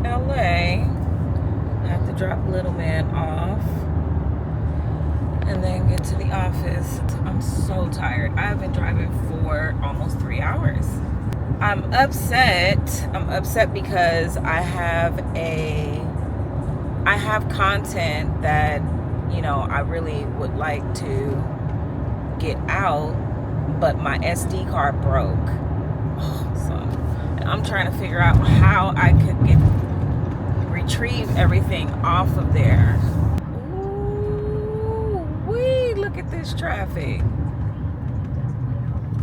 LA. I have to drop little man off and then get to the office. I'm so tired. I've been driving for almost 3 hours. I'm upset. I'm upset because I have content that, I really would like to get out, but my SD card broke. So I'm trying to figure out how I could retrieve everything off of there. Ooh, wee, look at this traffic.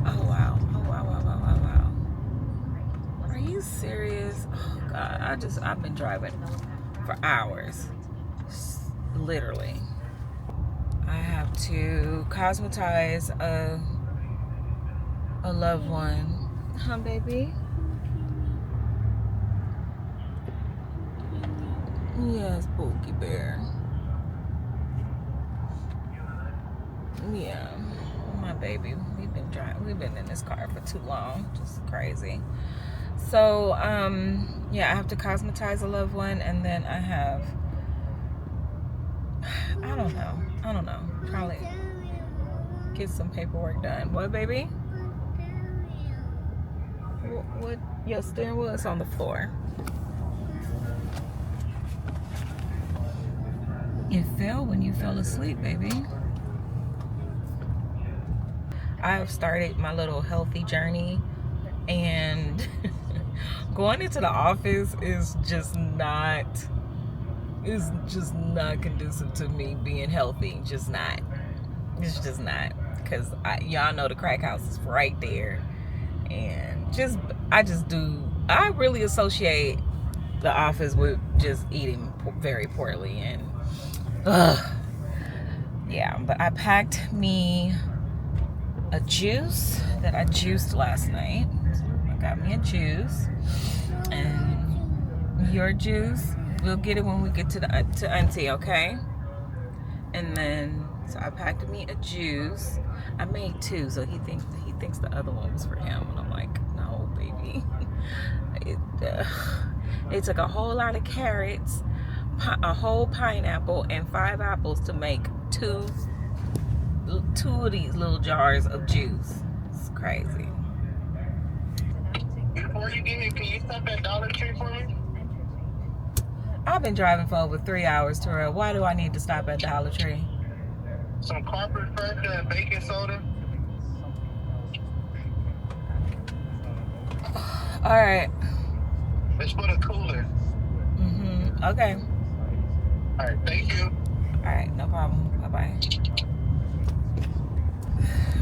Oh wow. Are you serious? Oh God, I've been driving for hours. Literally. I have to cosmetize a loved one. Huh, baby? Yes, Pookie Bear. Yeah, my baby. We've been in this car for too long. Just crazy. So, yeah, I have to cosmetize a loved one, and then I have, I don't know, probably get some paperwork done. What, baby? What? Your steering wheel is on the floor. It fell when you fell asleep, baby. I have started my little healthy journey, and going into the office is just not conducive to me being healthy. Just not. It's just not, because y'all know the crack house is right there, and I really associate the office with just eating very poorly, and yeah. But I packed me a juice that I juiced last night. So I got me a juice, and your juice, we'll get it when we get to Auntie, okay? And then, so I packed me a juice. I made two, so he thinks the other one was for him, and I'm like, no, baby. It took a whole lot of carrots, a whole pineapple, and 5 apples to make two of these little jars of juice. It's crazy. Before you get here, can you stop at Dollar Tree for me? I've been driving for over 3 hours, Terrell. Why do I need to stop at Dollar Tree? Some carpet freshener and baking soda. All right. It's for the cooler. Okay. All right, thank you. All right, no problem. Bye-bye.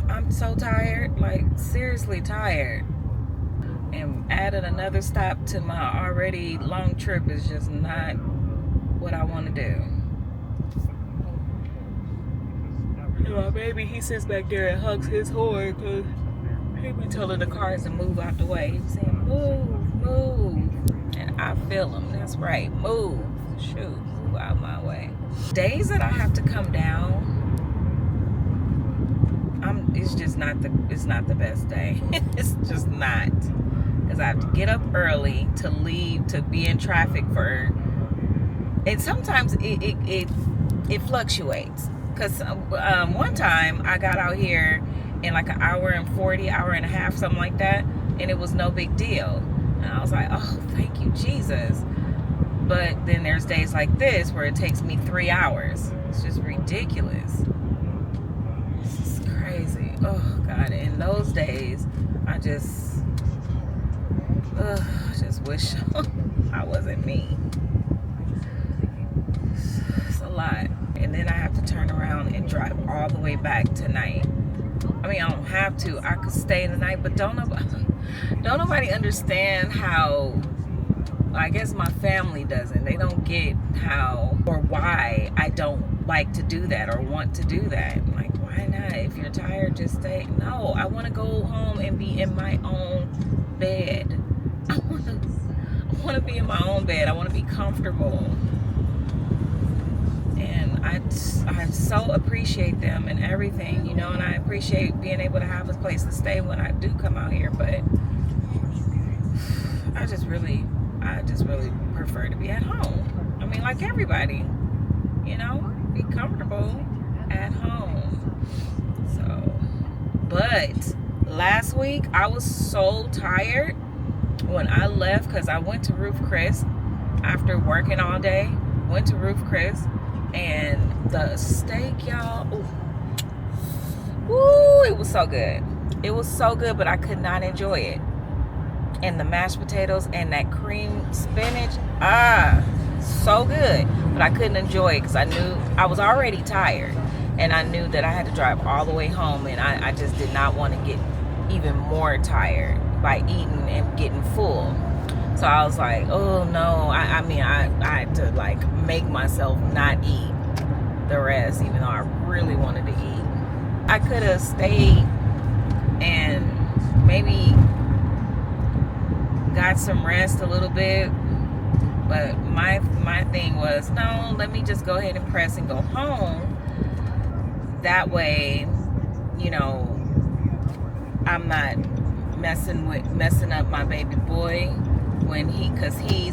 I'm so tired, like seriously tired. And added another stop to my already long trip is just not what I want to do. My baby, he sits back there and hugs his horn because he be telling the cars to move out the way. He's saying, move. And I feel him. That's right. Move. Shoot. Move out my way. Days that I have to come down, it's not the best day. It's just not. Because I have to get up early to leave, to be in traffic for, and sometimes it fluctuates. Because one time I got out here in like an hour and 40, hour and a half, something like that, and it was no big deal. And I was like, oh, thank you, Jesus. But then there's days like this where it takes me 3 hours. It's just ridiculous. This is crazy. Oh, God. In those days, I just wish I wasn't me. It's a lot. And then I have to turn around and drive all the way back tonight. I mean, I don't have to. I could stay the night, but don't nobody understand how, I guess my family doesn't. They don't get how or why I don't like to do that or want to do that. I'm like, why not? If you're tired, just stay. No, I want to go home and be in my own bed. I want to be in my own bed. I want to be comfortable. And I so appreciate them and everything, and I appreciate being able to have a place to stay when I do come out here, but I I just really prefer to be at home. I mean, like everybody, you know, be comfortable at home. So, but last week I was so tired when I left because I went to Roof Chris after working all day. Went to Roof Chris, and the steak, y'all, ooh, it was so good. It was so good, but I could not enjoy it. And the mashed potatoes and that cream spinach, so good. But I couldn't enjoy it because I knew I was already tired. And I knew that I had to drive all the way home. And I just did not want to get even more tired by eating and getting full. So I was like, oh no. I mean, I had to like make myself not eat the rest, even though I really wanted to eat. I could have stayed and maybe got some rest a little bit, but my thing was, no, let me just go ahead and press and go home. That way, you know, I'm not messing up my baby boy when because he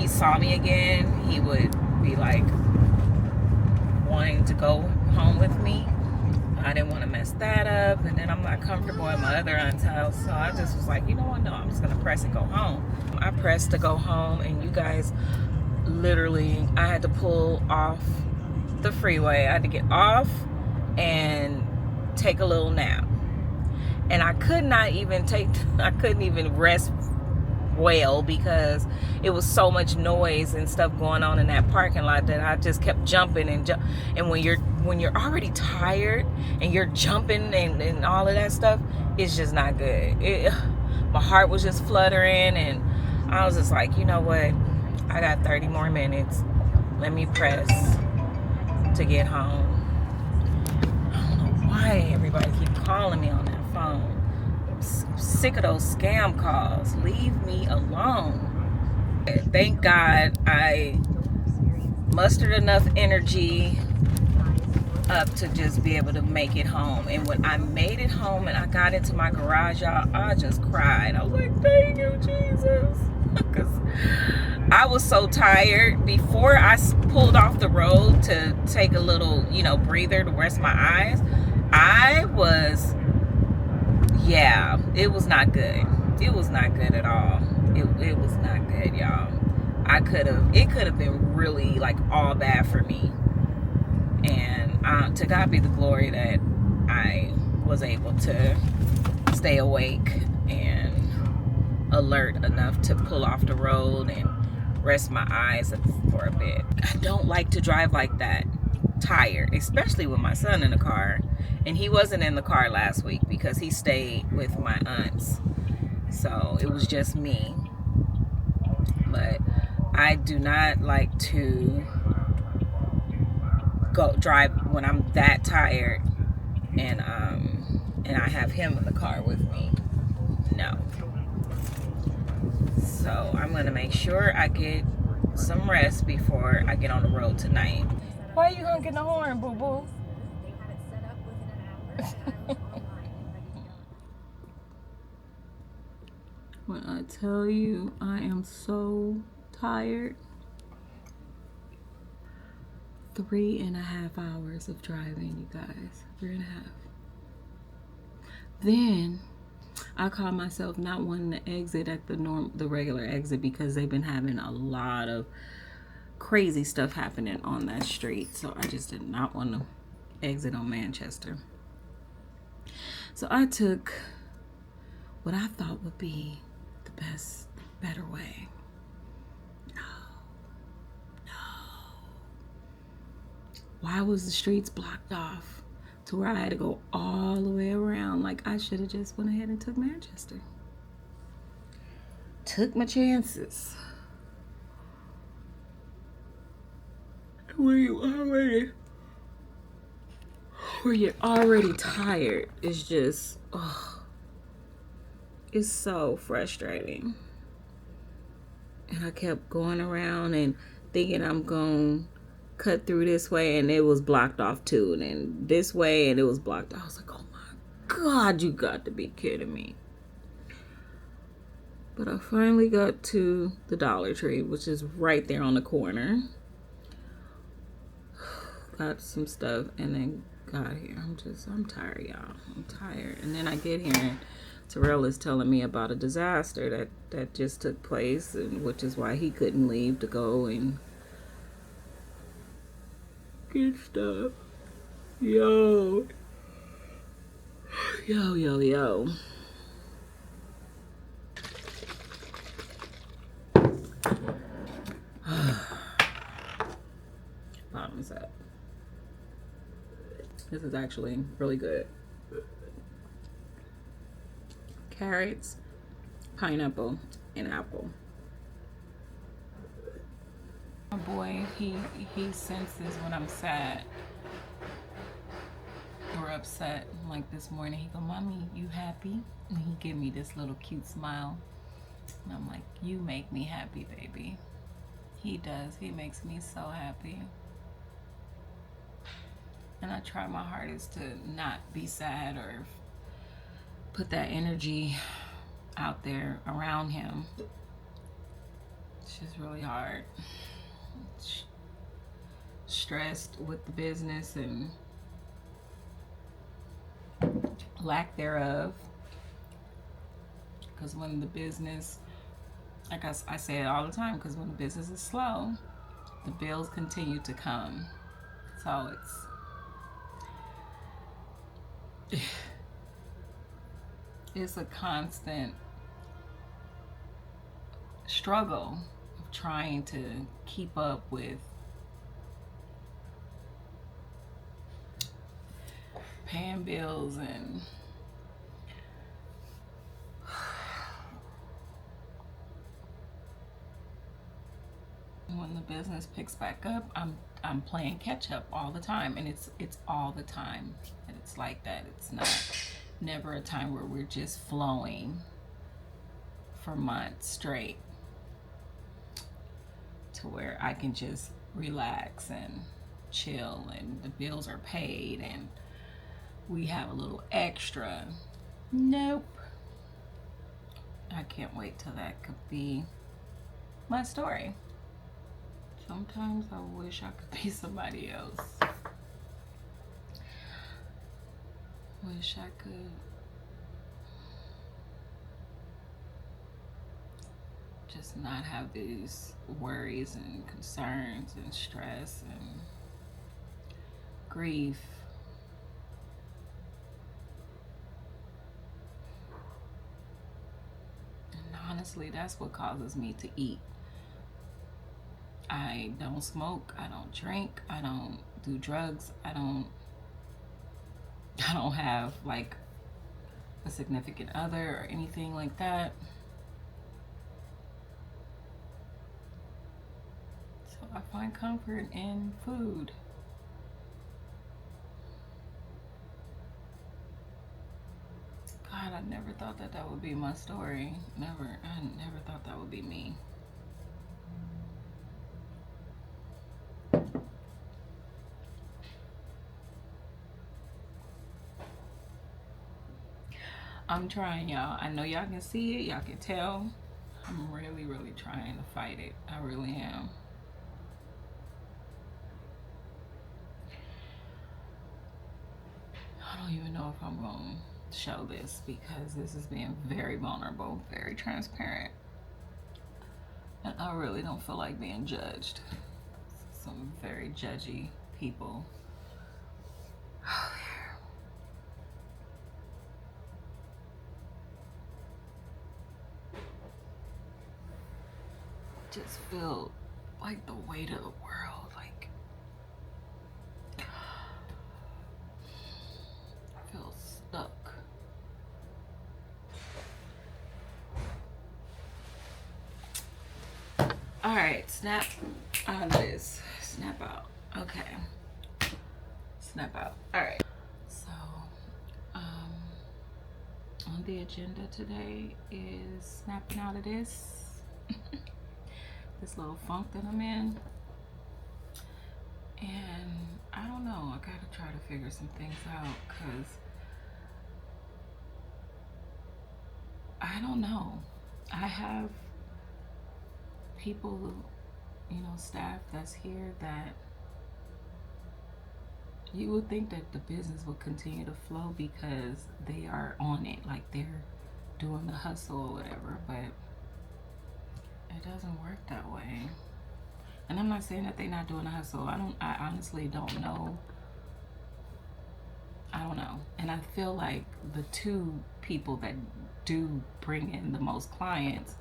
saw me again, he would be like wanting to go home with me. I didn't want to mess that up, and then I'm not comfortable at my other aunt's house, so I just was like, you know what, no, I'm just gonna press and go home. I pressed to go home, and you guys, literally, I had to pull off the freeway. I had to get off and take a little nap, and I couldn't even rest well because it was so much noise and stuff going on in that parking lot that I just kept jumping and when you're already tired and you're jumping and all of that stuff, it's just not good. My heart was just fluttering, and I was just like, you know what, I got 30 more minutes, let me press to get home. I don't know why everybody keep calling me on that phone. I'm sick of those scam calls. Leave me alone. Thank God I mustered enough energy up to just be able to make it home. And when I made it home and I got into my garage, y'all, I just cried. I was like, thank you, Jesus. Because I was so tired. Before I pulled off the road to take a little, you know, breather to rest my eyes, I was, yeah, it was not good. It was not good at all. It was not good, y'all. It could have been really like all bad for me. And to God be the glory that I was able to stay awake and alert enough to pull off the road and rest my eyes for a bit. I don't like to drive like that, tired, especially with my son in the car. And he wasn't in the car last week because he stayed with my aunts. So it was just me. But I do not like to go drive when I'm that tired and I have him in the car with me. No. So I'm gonna make sure I get some rest before I get on the road tonight. Why are you honking the horn, boo boo? When I tell you I am so tired, 3.5 hours of driving, you guys, 3.5. Then I caught myself not wanting to exit at the regular exit because they've been having a lot of crazy stuff happening on that street. So I just did not want to exit on Manchester. So I took what I thought would be the better way. No. Why was the streets blocked off to where I had to go all the way around? Like, I should have just went ahead and took Manchester. Took my chances. When you're already tired, it's just, it's so frustrating. And I kept going around and thinking I'm going to cut through this way, and it was blocked off too, and then this way, and it was blocked. I was like, oh my God, you got to be kidding me. But I finally got to the Dollar Tree, which is right there on the corner. Got some stuff and then got here. I'm tired, y'all. I'm tired. And then I get here and Terrell is telling me about a disaster that just took place, and which is why he couldn't leave to go and get stuff. Yo. Yo, yo, yo. Bottoms up. This is actually really good. Carrots, pineapple, and apple. My boy, he senses when I'm sad or upset. Like this morning, he go, "Mommy, you happy?" And he give me this little cute smile. And I'm like, "You make me happy, baby." He does. He makes me so happy. And I try my hardest to not be sad or put that energy out there around him. It's just really hard. Stressed with the business and lack thereof. Because when the business, like I say it all the time, because when the business is slow, the bills continue to come. So it's a constant struggle of trying to keep up with paying bills and when the business picks back up, I'm playing catch up all the time, and it's all the time, and it's like that. It's never a time where we're just flowing for months straight to where I can just relax and chill and the bills are paid and we have a little extra. Nope. I can't wait till that could be my story. Sometimes I wish I could be somebody else. Wish I could just not have these worries and concerns and stress and grief. And honestly, that's what causes me to eat. I don't smoke, I don't drink, I don't do drugs, I don't have like a significant other or anything like that. So I find comfort in food. God, I never thought that would be my story. I never thought that would be me. I'm trying, y'all. I know y'all can see it. Y'all can tell. I'm really, really trying to fight it. I really am. I don't even know if I'm going to show this because this is being very vulnerable, very transparent. And I really don't feel like being judged. Some very judgy people. Just feel like the weight of the world, like I feel stuck. All right, snap out of this. Snap out. Okay. Snap out. All right. So, on the agenda today is snapping out of this. This little funk that I'm in. And I don't know, I gotta try to figure some things out because I don't know. I have people, staff that's here that you would think that the business will continue to flow because they are on it, like they're doing the hustle or whatever, but it doesn't work that way. And I'm not saying that they're not doing the hustle. I honestly don't know. I don't know. And I feel like the two people that do bring in the most clients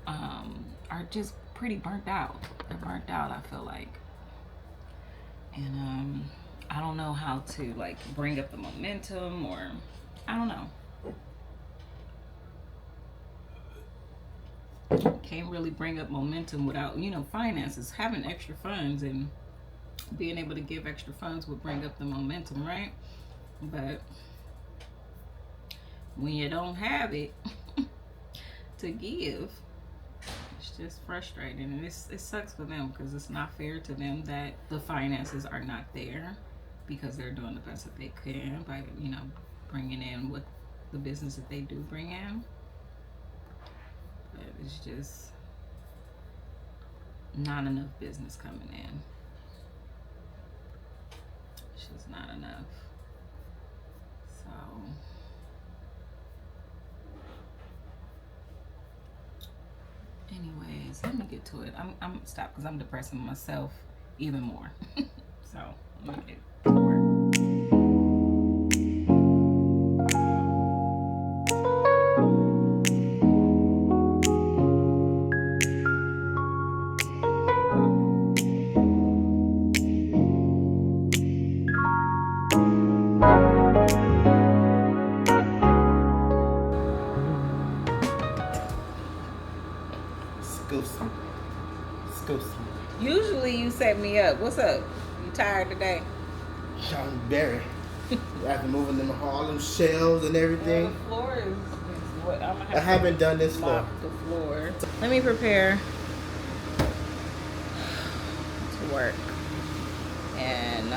are just pretty burnt out. They're burnt out, I feel like. And I don't know how to like bring up the momentum, or I don't know. Can't really bring up momentum without, finances. Having extra funds and being able to give extra funds would bring up the momentum, right? But when you don't have it to give, it's just frustrating. And it sucks for them because it's not fair to them that the finances are not there, because they're doing the best that they can by, bringing in what the business that they do bring in. But it's just not enough business coming in. It's just not enough. So anyways, let me get to it. I'm stop because I'm depressing myself even more. So let me get to work. Usually you set me up. What's up? You tired today? I'm very. After moving in the hall, them shelves and everything. Well, the floor is what I'm gonna have I haven't done this floor. The floor. Let me prepare to work. And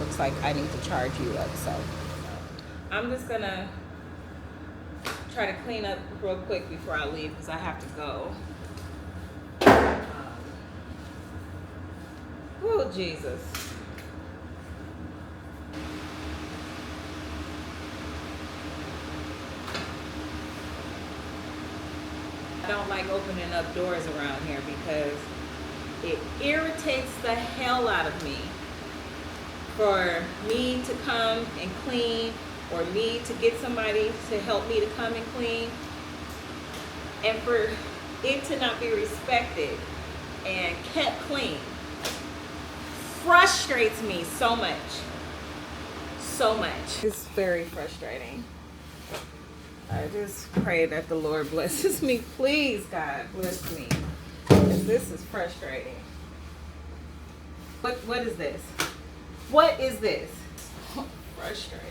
looks like I need to charge you up, so I'm just gonna try to clean up real quick before I leave because I have to go. Oh, Jesus. I don't like opening up doors around here because it irritates the hell out of me for me to come and clean, or me to get somebody to help me to come and clean, and for it to not be respected and kept clean. Frustrates me so much. So much. It's very frustrating. I just pray that the Lord blesses me. Please, God, bless me. Because this is frustrating. What is this? What is this? Frustrating,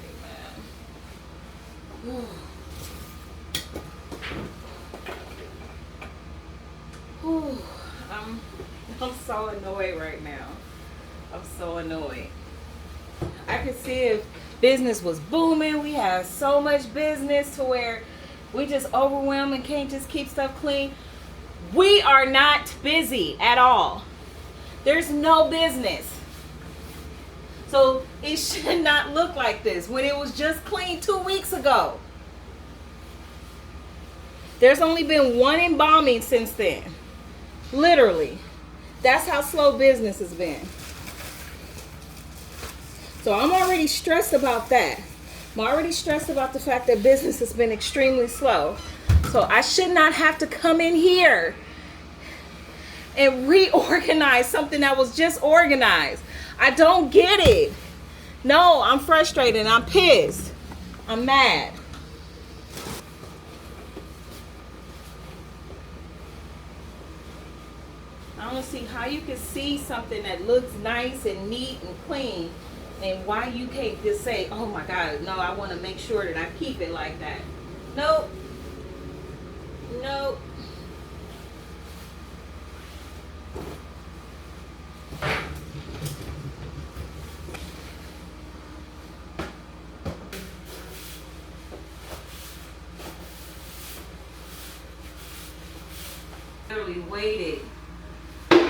man. I'm so annoyed right now. I'm so annoyed. I could see if business was booming, we had so much business to where we just overwhelmed and can't just keep stuff clean. We are not busy at all. There's no business. So it should not look like this when it was just clean 2 weeks ago. There's only been one embalming since then. Literally. That's how slow business has been. So I'm already stressed about that. I'm already stressed about the fact that business has been extremely slow. So I should not have to come in here and reorganize something that was just organized. I don't get it. No, I'm frustrated. I'm pissed. I'm mad. I don't see how you can see something that looks nice and neat and clean, and why you can't just say, oh my God, no, I want to make sure that I keep it like that. Nope. Nope. literally waited till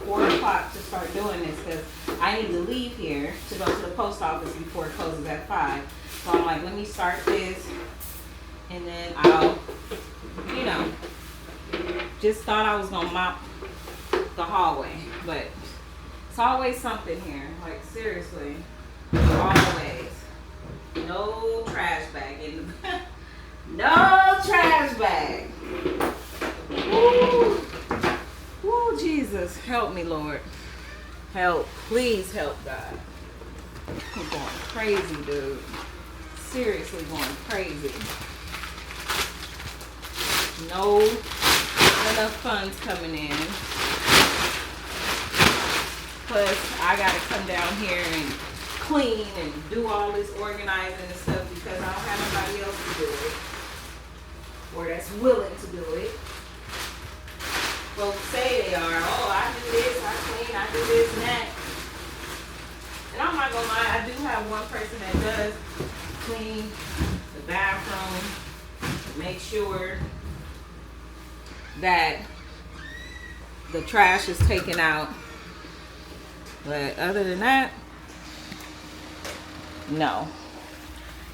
4 o'clock to start doing this because I need to leave here to go to the post office before it closes at 5. So I'm like, let me start this, and then I'll, you know, just thought I was gonna mop the hallway, but it's always something here. Like, seriously, always. No trash bag in the no trash bag. Woo. Woo, Jesus, help me, Lord. Help, please help, God. I'm going crazy, dude. Seriously going crazy. No, not enough funds coming in. Plus, I gotta come down here and clean and do all this organizing and stuff because I don't have nobody else to do it, or that's willing to do it. Folks say they are, oh, I do this, I clean, I do this and that. And I'm not gonna lie, I do have one person that does clean the bathroom, make sure that the trash is taken out. But other than that, no,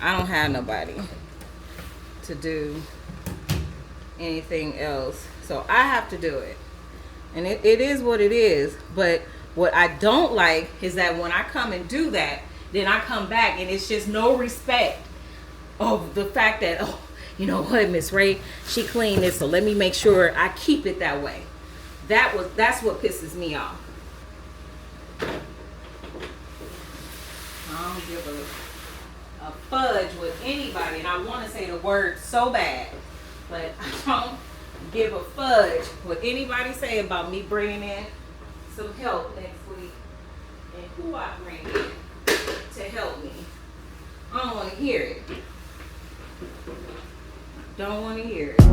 I don't have nobody to do anything else. So I have to do it. And it is what it is. But what I don't like is that when I come and do that, then I come back and it's just no respect of the fact that, oh, you know what, Miss Ray, she cleaned this, so let me make sure I keep it that way. That's what pisses me off. I don't give a fudge with anybody, and I want to say the word so bad, but I don't give a fudge what anybody say about me bringing in some help next week and who I bring in to help me. I don't want to hear it. Don't want to hear it.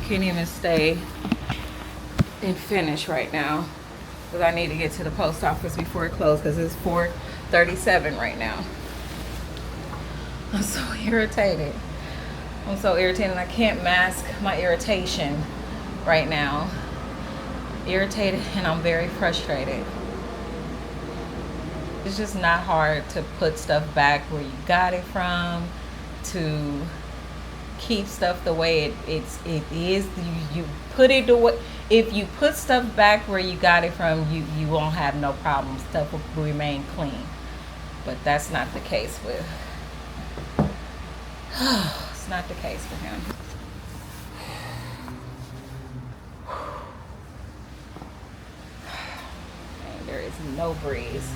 Can't even stay and finish right now because I need to get to the post office before it closes because it's 4:37 right now. I'm so irritated. I'm so irritated. I can't mask my irritation right now. Irritated, and I'm very frustrated. It's just not hard to put stuff back where you got it from, to keep stuff the way it is. You put it away. If you put stuff back where you got it from, you won't have no problem. Stuff will remain clean. But that's not the case with it's not the case with him. And there is no breeze.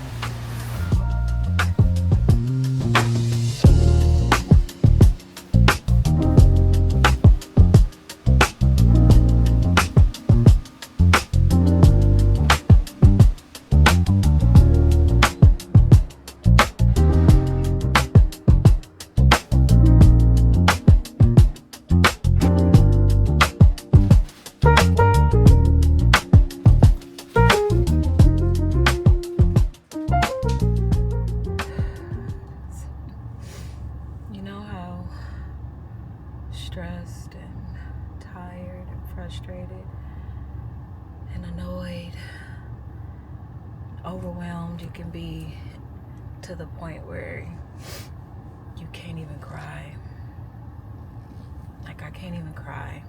Stressed and tired and frustrated and annoyed, overwhelmed you can be, to the point where you can't even cry. Like, I can't even cry.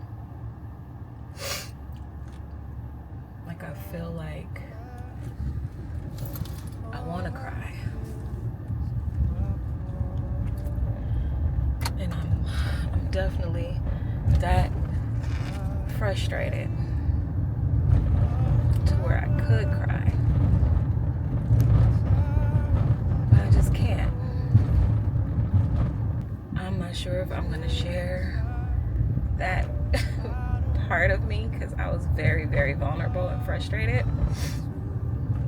Like, I feel like I want to cry. definitely that frustrated to where I could cry. But I just can't. I'm not sure if I'm going to share that part of me because I was very, very vulnerable and frustrated.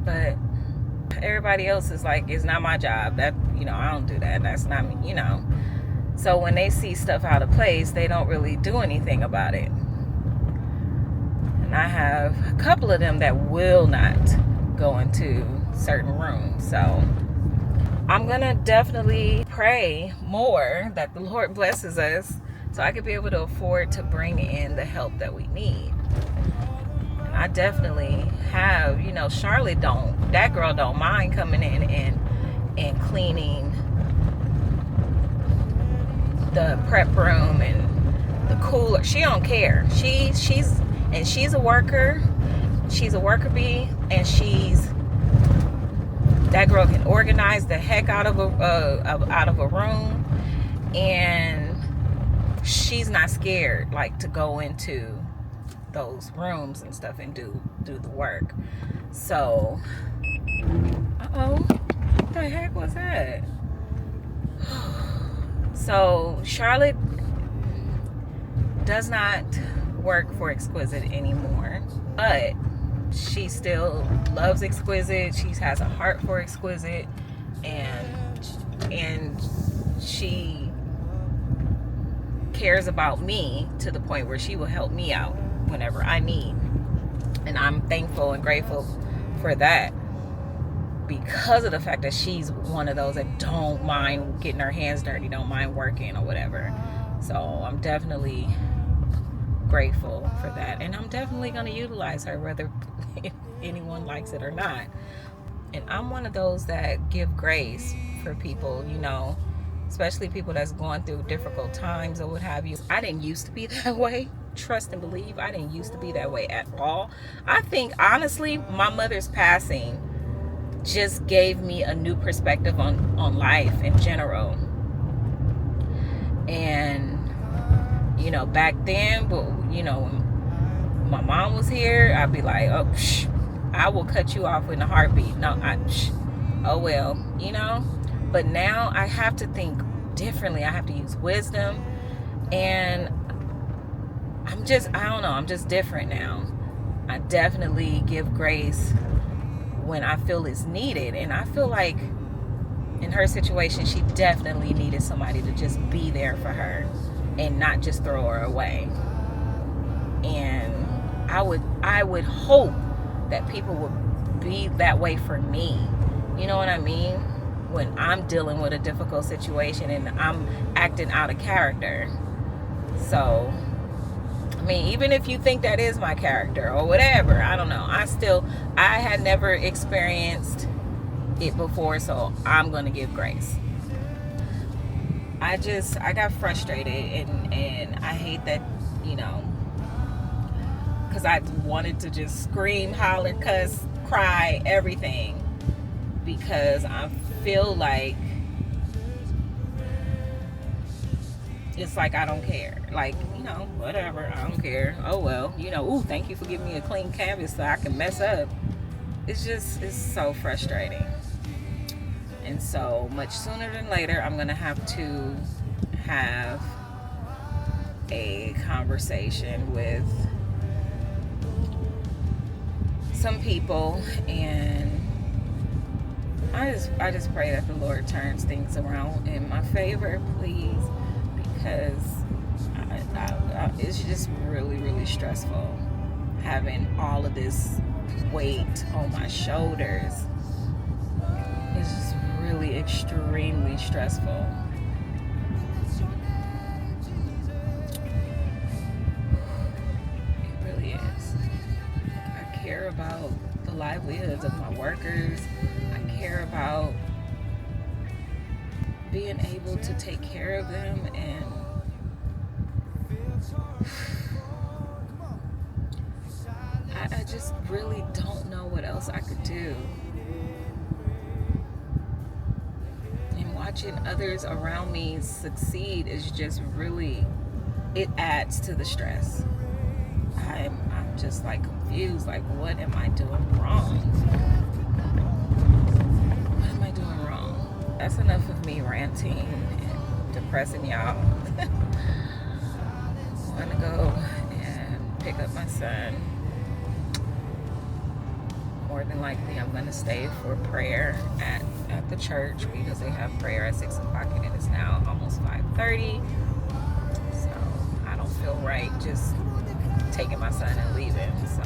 But everybody else is like, it's not my job. That, I don't do that. That's not me, So when they see stuff out of place, they don't really do anything about it. And I have a couple of them that will not go into certain rooms. So I'm going to definitely pray more that the Lord blesses us so I could be able to afford to bring in the help that we need. And I definitely have, Charlotte that girl don't mind coming in and cleaning the prep room and the cooler. She don't care. She's a worker. She's a worker bee, and that girl can organize the heck out of a room, and she's not scared to go into those rooms and stuff and do the work. So, what the heck was that? So Charlotte does not work for Exquisite anymore, but she still loves Exquisite. She has a heart for Exquisite, and she cares about me to the point where she will help me out whenever I need. And I'm thankful and grateful for that, because of the fact that she's one of those that don't mind getting her hands dirty, don't mind working or whatever. So I'm definitely grateful for that, and I'm definitely going to utilize her whether anyone likes it or not. And I'm one of those that give grace for people, especially people that's going through difficult times or what have you. I didn't used to be that way. Trust and believe, I didn't used to be that way at all. I think honestly my mother's passing just gave me a new perspective on life in general. And back then, when my mom was here, I'd be like, I will cut you off in a heartbeat. No, oh well, but now I have to think differently. I have to use wisdom, and I'm just different now. I definitely give grace when I feel it's needed, and I feel like in her situation, she definitely needed somebody to just be there for her and not just throw her away. And I would hope that people would be that way for me. You know what I mean? When I'm dealing with a difficult situation and I'm acting out of character. So, even if you think that is my character or whatever, I don't know. I had never experienced it before, so I'm going to give grace. I got frustrated, and I hate that, because I wanted to just scream, holler, cuss, cry, everything, because I feel like it's like I don't care. Whatever, I don't care. Oh well, thank you for giving me a clean canvas so I can mess up. It's so frustrating. And so much sooner than later, I'm going to have to have a conversation with some people, and I just pray that the Lord turns things around in my favor, please, because it's just really, really stressful having all of this weight on my shoulders. It's just really extremely stressful. It really is. I care about the livelihoods of my workers. I care about being able to take care of them, and I just really don't know what else I could do. And watching others around me succeed is just really it adds to the stress. I'm just like confused, like what am I doing wrong? What am I doing wrong? That's enough of me ranting and depressing y'all. I'm gonna go and pick up my son. More than likely I'm gonna stay for prayer at the church because they have prayer at 6 o'clock and it is now almost 5:30. So I don't feel right just taking my son and leaving. So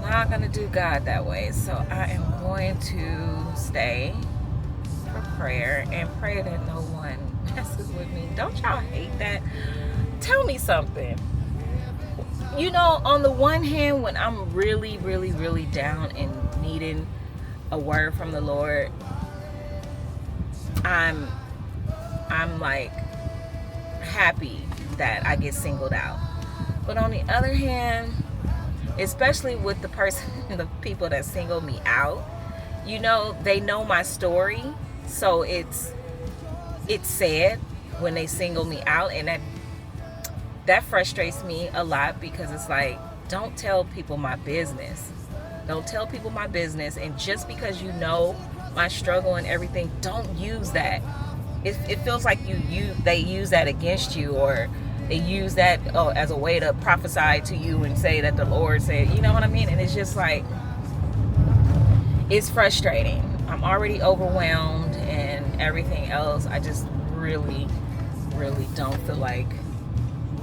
I'm not gonna do God that way. So I am going to stay for prayer and pray that no one messes with me. Don't y'all hate that? Tell me something. You know, on the one hand, when I'm really, really, really down and needing a word from the Lord, I'm like happy that I get singled out. But on the other hand, especially with the people that single me out, you know, they know my story, so it's sad when they single me out, and that frustrates me a lot because it's like, don't tell people my business. Don't tell people my business, and just because you know my struggle and everything, don't use that. It feels like they use that against you, or they use that as a way to prophesy to you and say that the Lord said, you know what I mean? And it's just like, it's frustrating. I'm already overwhelmed and everything else. I just really, really don't feel like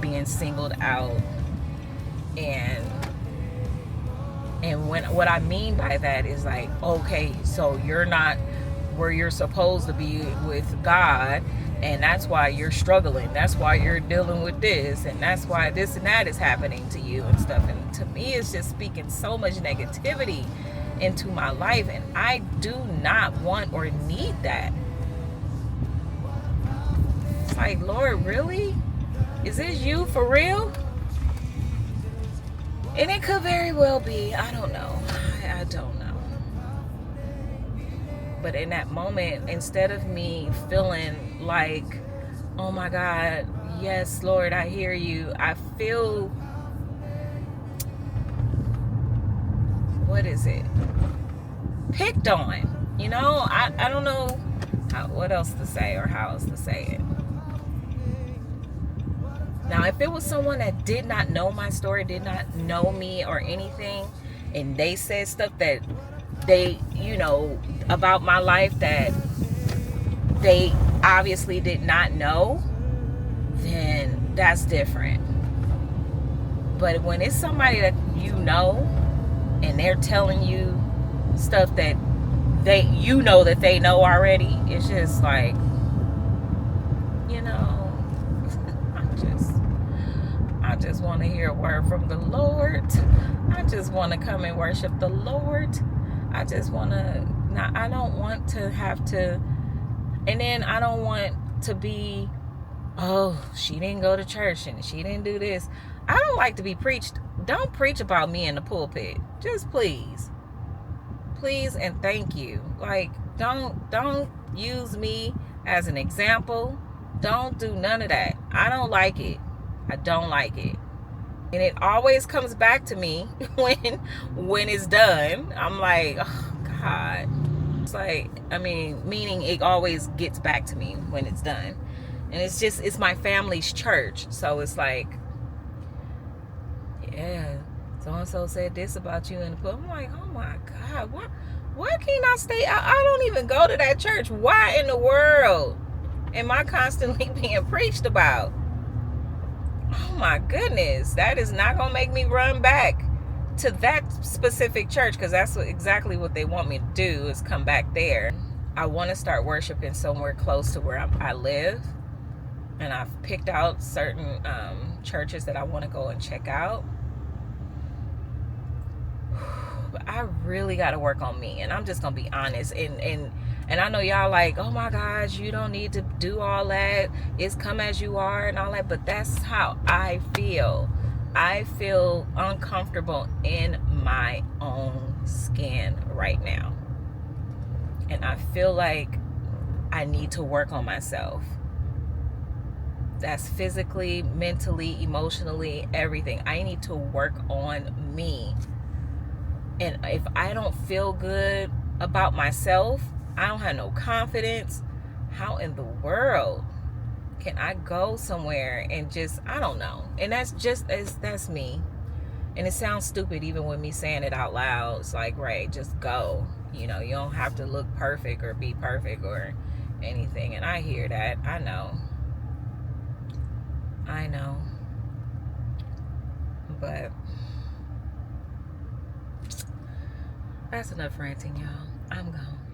being singled out. And what I mean by that is like, okay, so you're not where you're supposed to be with God, and that's why you're struggling, that's why you're dealing with this, and that's why this and that is happening to you and stuff. And to me, it's just speaking so much negativity into my life, and I do not want or need that. It's like, Lord, really? Is this you for real? And it could very well be. I don't know. I don't know. But in that moment, instead of me feeling like, oh my God, yes, Lord, I hear you, I feel, what is it? Picked on. You know, I don't know what else to say or how else to say it. Now, if it was someone that did not know my story, did not know me or anything, and they said stuff that they, you know, about my life that they obviously did not know, then that's different. But when it's somebody that you know and they're telling you stuff that you know that they know already, it's just like, you know, I just want to hear a word from the Lord. I just want to come and worship the Lord. I just want to, I don't want to have to, and then I don't want to be, oh, she didn't go to church and she didn't do this. I don't like to be preached. Don't preach about me in the pulpit. Just please and thank you. Like, don't use me as an example. Don't do none of that. I don't like it. I don't like it. And it always comes back to me when it's done. I'm like, oh God. It's like, I mean, meaning it always gets back to me when it's done. And it's my family's church. So it's like, yeah, so-and-so said this about you in the book. I'm like, oh my God, why can't I stay? I don't even go to that church. Why in the world am I constantly being preached about? Oh my goodness, that is not gonna make me run back to that specific church, because that's exactly what they want me to do, is come back there. I want to start worshiping somewhere close to where I live, and I've picked out certain churches that I want to go and check out. But I really got to work on me, and I'm just gonna be honest. And I know y'all like, oh my gosh, you don't need to do all that. It's come as you are and all that. But that's how I feel. I feel uncomfortable in my own skin right now. And I feel like I need to work on myself. That's physically, mentally, emotionally, everything. I need to work on me. And if I don't feel good about myself, I don't have no confidence, how in the world can I go somewhere and just, I don't know. And that's me. And it sounds stupid even with me saying it out loud. It's like, Ray, just go. You know, you don't have to look perfect or be perfect or anything. And I hear that. I know. But that's enough ranting, y'all. I'm gone.